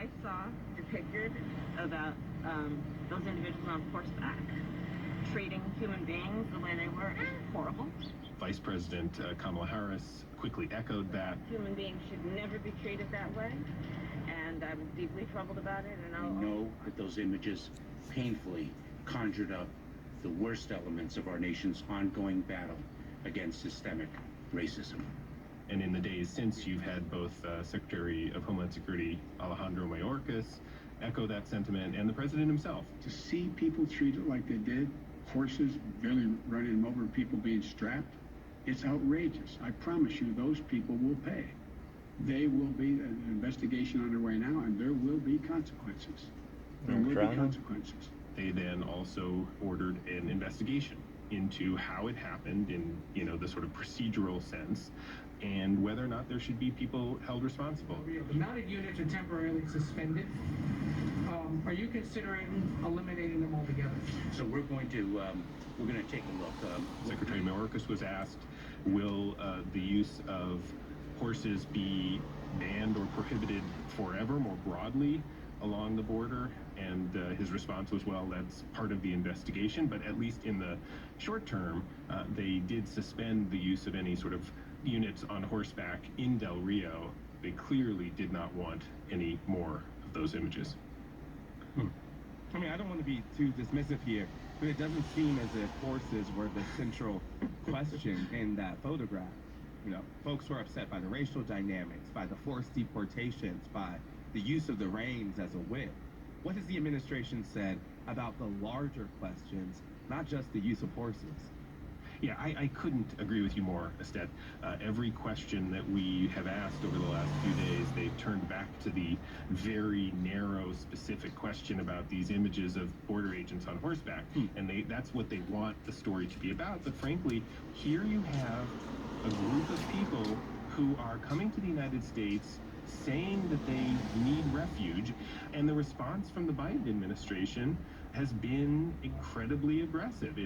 I saw depicted about those individuals on horseback treating human beings the way they were is horrible. Vice President Kamala Harris quickly echoed that. Human beings should never be treated that way, and I'm deeply troubled about it. And I know that those images painfully conjured up the worst elements of our nation's ongoing battle against systemic racism. And in the days since, you've had both Secretary of Homeland Security Alejandro Mayorkas echo that sentiment, and the president himself. To see people treated like they did, horses barely running them over, people being strapped, it's outrageous. I promise you those people will pay. They will be an investigation underway now, and there will be consequences. There will be consequences. They then also ordered an investigation into how it happened in, the sort of procedural sense, and whether or not there should be people held responsible. The mounted units are temporarily suspended. Are you considering eliminating them altogether? So we're going to take a look. Secretary Mayorkas was asked, will the use of horses be banned or prohibited forever, more broadly, along the border? And his response was, well, that's part of the investigation, but at least in the short term, they did suspend the use of any sort of units on horseback in Del Rio. They clearly did not want any more of those images. I mean, I don't want to be too dismissive here, but it doesn't seem as if horses were the central question in that photograph. Folks were upset by the racial dynamics, by the forced deportations, by the use of the reins as a whip. What has the administration said about the larger questions, not just the use of horses? Yeah, I couldn't agree with you more, Estet. Every question that we have asked over the last few days, they've turned back to the very narrow, specific question about these images of border agents on horseback. And that's what they want the story to be about. But frankly, here you have a group of people who are coming to the United States saying that they need refuge, and the response from the Biden administration has been incredibly aggressive.